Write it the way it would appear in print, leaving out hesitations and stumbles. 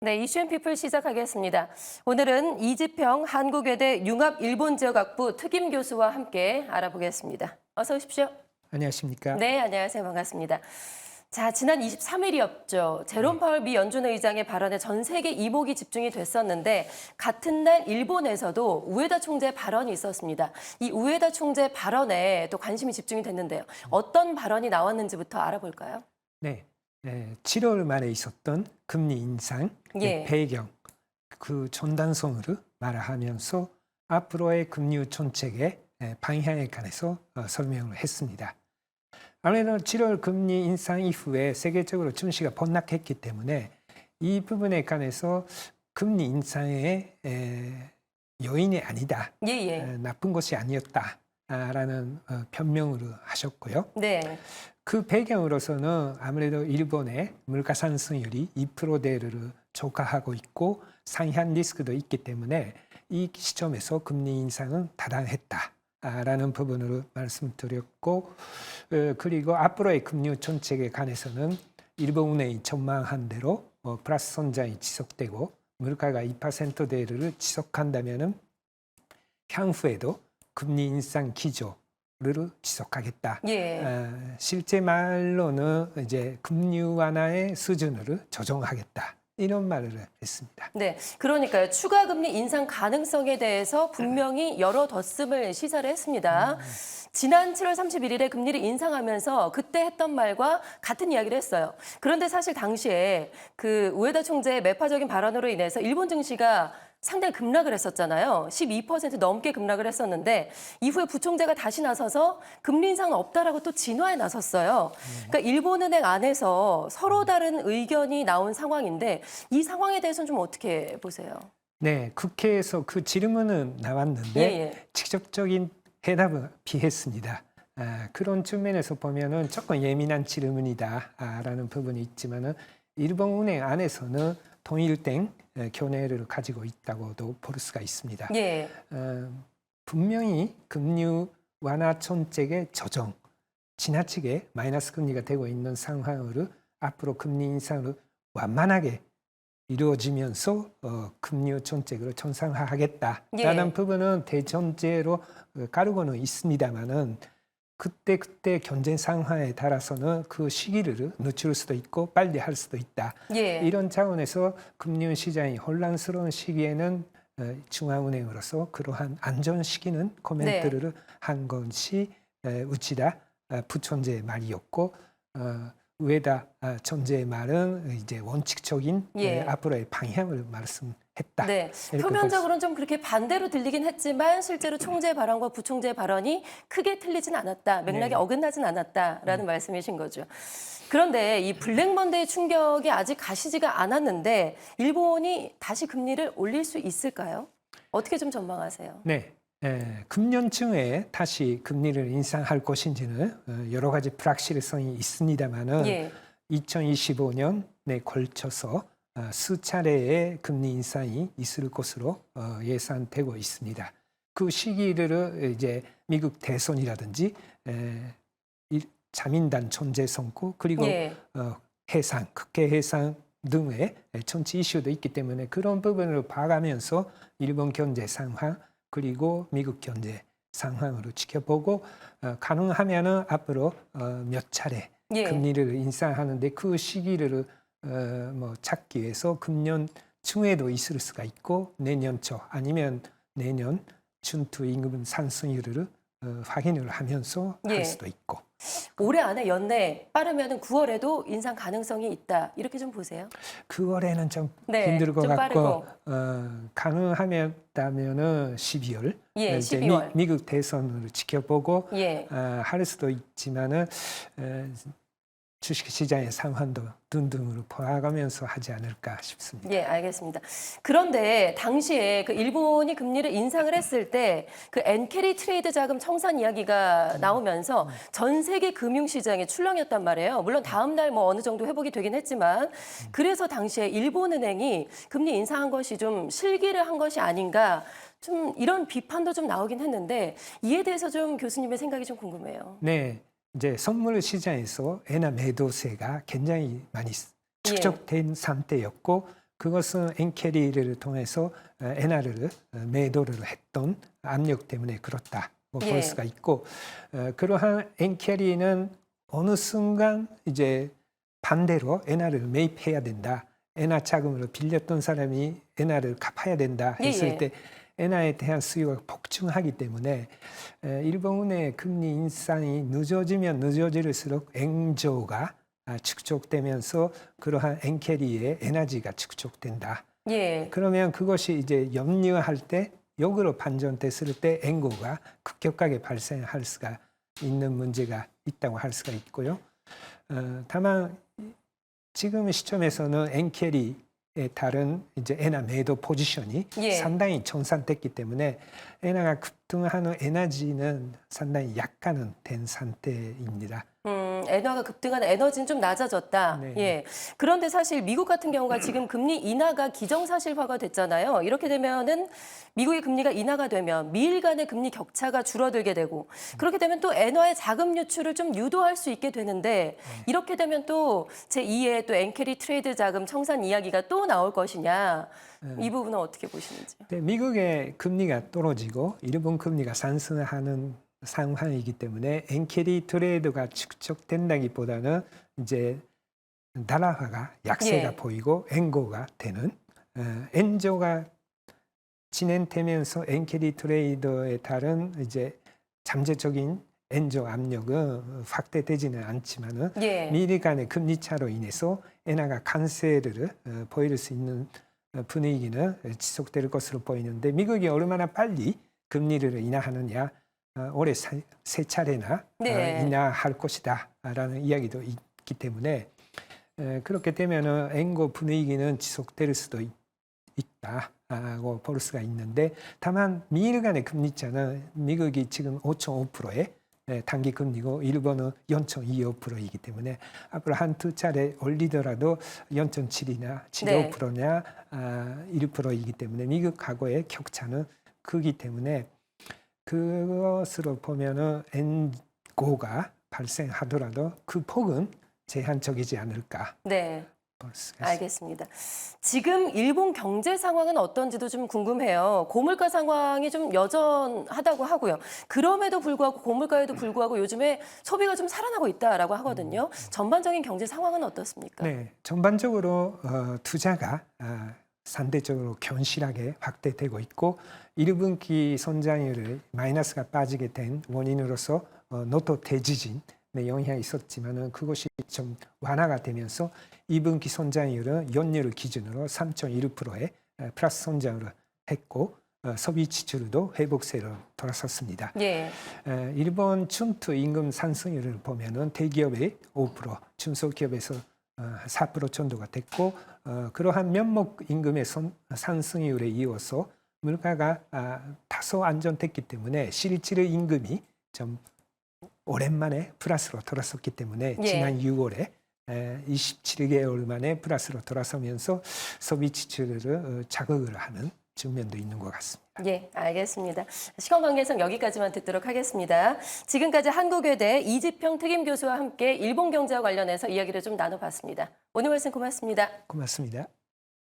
네, 이슈앤피플 시작하겠습니다. 오늘은 이지평 한국외대 융합일본지역학부 특임 교수와 함께 알아보겠습니다. 어서 오십시오. 안녕하십니까? 네, 안녕하세요. 반갑습니다. 자, 지난 23일이었죠. 제롬 파월 미 연준 의장의 발언에 전 세계 이목이 집중이 됐었는데 같은 날 일본에서도 우에다 총재 발언이 있었습니다. 이 우에다 총재 발언에 또 관심이 집중이 됐는데요. 어떤 발언이 나왔는지부터 알아볼까요? 네, 7월 말에 있었던 금리 인상 예. 배경, 그 전단성으로 말하면서 앞으로의 금리 정책의 방향에 관해서 설명을 했습니다. 아무래도 7월 금리 인상 이후에 세계적으로 증시가 폭락했기 때문에 이 부분에 관해서 금리 인상의 요인이 아니다, 나쁜 것이 아니었다라는 변명을 하셨고요. 네. 그 배경으로서는 아무래도 일본의 물가 상승률이 2%대를 초과하고 있고 상향 리스크도 있기 때문에 이 시점에서 금리 인상은 타당했다라는 부분으로 말씀드렸고, 그리고 앞으로의 금리 정책에 관해서는 일본은행이 전망한 대로 플러스 성장이 지속되고 물가가 2%대를 지속한다면은 향후에도 금리 인상 기조 를 지속하겠다. 실제 말로는 이제 금리 완화의 수준을 조정하겠다. 이런 말을 했습니다. 네, 그러니까요. 추가 금리 인상 가능성에 대해서 분명히 열어뒀음을 시사를 했습니다. 지난 7월 31일에 금리를 인상하면서 그때 했던 말과 같은 이야기를 했어요. 그런데 사실 당시에 그 우에다 총재의 매파적인 발언으로 인해서 일본 증시가 상당히 급락을 했었잖아요. 12% 넘게 급락을 했었는데 이후에 부총재가 다시 나서서 금리 인상은 없다라고 또 진화에 나섰어요. 그러니까 일본은행 안에서 서로 다른 의견이 나온 상황인데 이 상황에 대해서는 좀 어떻게 보세요? 네, 국회에서 그 질문은 나왔는데 직접적인 해답은 피했습니다. 그런 측면에서 보면은 조금 예민한 질문이다라는 부분이 있지만은 일본은행 안에서는 통일된 견해를 가지고 있다고도 볼 수가 있습니다. 분명히 금리 완화 정책의 조정, 지나치게 마이너스 금리가 되고 있는 상황으로 앞으로 금리 인상을 완만하게 이루어지면서 금리 정책을 정상화하겠다라는 부분은 대전제로 가르고는 있습니다만은 그때 경제 상황에 따라서는 그 시기를 늦출 수도 있고 빨리 할 수도 있다. 이런 차원에서 금융 시장이 혼란스러운 시기에는 중앙은행으로서 그러한 안전 시기는 코멘트를 한 것이 우치다 부총재의 말이었고, 우에다 총재의 말은 이제 원칙적인 앞으로의 방향을 말씀했다. 네, 표면적으로는 좀 그렇게 반대로 들리긴 했지만 실제로 총재 발언과 부총재 발언이 크게 틀리진 않았다, 맥락이 어긋나진 않았다라는 말씀이신 거죠. 그런데 이 블랙먼데이 충격이 아직 가시지가 않았는데 일본이 다시 금리를 올릴 수 있을까요? 어떻게 좀 전망하세요? 네. 금년쯤에 다시 금리를 인상할 것인지는 여러 가지 불확실성이 있습니다만은 2025년에 걸쳐서 수차례의 금리 인상이 있을 것으로 예상되고 있습니다. 그 시기를 이제 미국 대선이라든지 자민당 존재 선고 그리고 해상, 국회 해상 등의 정치 이슈도 있기 때문에 그런 부분을 봐가면서 일본 경제 상황 그리고 미국 경제 상황으로 지켜보고 가능하면은 앞으로 몇 차례 금리를 인상하는데 그 시기를 찾기 위해서 금년 중에도 있을 수가 있고 내년 초 아니면 내년 춘투 임금 상승률을 확인을 하면서 할 수도 있고. 올해 안에 연내 빠르면 9월에도 인상 가능성이 있다. 이렇게 좀 보세요. 9월에는 좀 힘들 것 같고 가능하면은 12월, 12월. 미국 대선을 지켜보고 할 수도 있지만은 주식시장의 상황도 등등으로 보아가면서 하지 않을까 싶습니다. 알겠습니다. 그런데 당시에 그 일본이 금리를 인상을 했을 때 그 엔캐리 트레이드 자금 청산 이야기가 나오면서 전 세계 금융시장에 출렁였단 말이에요. 물론 다음 날 뭐 어느 정도 회복이 되긴 했지만 그래서 당시에 일본은행이 금리 인상한 것이 좀 실기를 한 것이 아닌가 좀 이런 비판도 좀 나오긴 했는데 이에 대해서 좀 교수님의 생각이 좀 궁금해요. 네. 이제 선물 시장에서 엔화 매도세가 굉장히 많이 축적된 상태였고 그것은 엔캐리를 통해서 엔화를 매도를 했던 압력 때문에 그렇다 볼 예. 수가 있고 그러한 엔캐리는 어느 순간 이제 반대로 엔화를 매입해야 된다. 엔화 자금으로 빌렸던 사람이 엔화를 갚아야 된다 했을 예. 때 엔화에 대한 수요가 폭증하기 때문에 일본의 금리 인상이 늦어지면 늦어질수록 엔조가 축적되면서 그러한 엔캐리의 에너지가 축적된다. 예. 그러면 그것이 이제 염려할 때 역으로 반전됐을 때 엔고가 급격하게 발생할 수가 있는 문제가 있다고 할 수가 있고요. 다만 지금 시점에서는 엔캐리의 다른 이제 엔화 매도 포지션이 예. 상당히 정산됐기 때문에 엔화가 급등하는 에너지는 상당히 약간은 된 상태입니다. 엔화가 급등하는 에너지는 좀 낮아졌다. 네. 예. 그런데 사실 미국 같은 경우가 지금 금리 인하가 기정사실화가 됐잖아요. 이렇게 되면은 미국의 금리가 인하가 되면 미일 간의 금리 격차가 줄어들게 되고 그렇게 되면 또 엔화의 자금 유출을 좀 유도할 수 있게 되는데 이렇게 되면 또 제2의 또 엔캐리 트레이드 자금 청산 이야기가 또 나올 것이냐. 이 부분은 어떻게 보시는지. 네, 미국의 금리가 떨어지고 일본 금리가 상승하는 상황이기 때문에 엔캐리 트레이드가 축적된다기보다는 이제 달러화가 약세가 예. 보이고 엔고가 되는 엔조가 진행되면서 엔캐리 트레이더에 따른 이제 잠재적인 엔조 압력은 확대되지는 않지만은 예. 미일 간의 금리 차로 인해서 엔화가 강세를 보일 수 있는 분위기는 지속될 것으로 보이는데 미국이 얼마나 빨리 금리를 인하하느냐 올해 세 차례나 네. 인하할 것이다라는 이야기도 있기 때문에 그렇게 되면은 엔고 분위기는 지속될 수도 있다고 볼 수가 있는데 다만 미일 간의 금리 차는 미국이 지금 5.5%에 단기 금리고 일본은 0.25%이기 때문에 앞으로 한두 차례 올리더라도 0.7이나 7.5%냐 1%이기 때문에 미국하고의 격차는 크기 때문에 그것으로 보면은 엔고가 발생하더라도 그 폭은 제한적이지 않을까. 네. 볼 수가 있습니다. 알겠습니다. 지금 일본 경제 상황은 어떤지도 좀 궁금해요. 고물가 상황이 좀 여전하다고 하고요. 그럼에도 불구하고 고물가에도 불구하고 요즘에 소비가 좀 살아나고 있다라고 하거든요. 전반적인 경제 상황은 어떻습니까? 네, 전반적으로 투자가 상대적으로 견실하게 확대되고 있고 1분기 성장률을 마이너스가 빠지게 된 원인으로서 노토 대지진의 영향이 있었지만은 그것이 좀 완화가 되면서 2분기 성장률은 연율을 기준으로 3.1%의 플러스 성장을 했고 소비 지출도 회복세로 돌아섰습니다. 예. 일본 춘투 임금 상승률을 보면은 대기업의 5%, 중소기업에서 4% 정도가 됐고 그러한 면목 임금의 상승률에 이어서 물가가 다소 안정됐기 때문에 실질 임금이 좀 오랜만에 플러스로 돌아섰기 때문에 예. 지난 6월에 27개월 만에 플러스로 돌아서면서 소비 지출을 자극을 하는 측면도 있는 것 같습니다. 예, 알겠습니다. 시간 관계상 여기까지만 듣도록 하겠습니다. 지금까지 한국외대 이지평 특임교수와 함께 일본 경제와 관련해서 이야기를 좀 나눠봤습니다. 오늘 말씀 고맙습니다. 고맙습니다.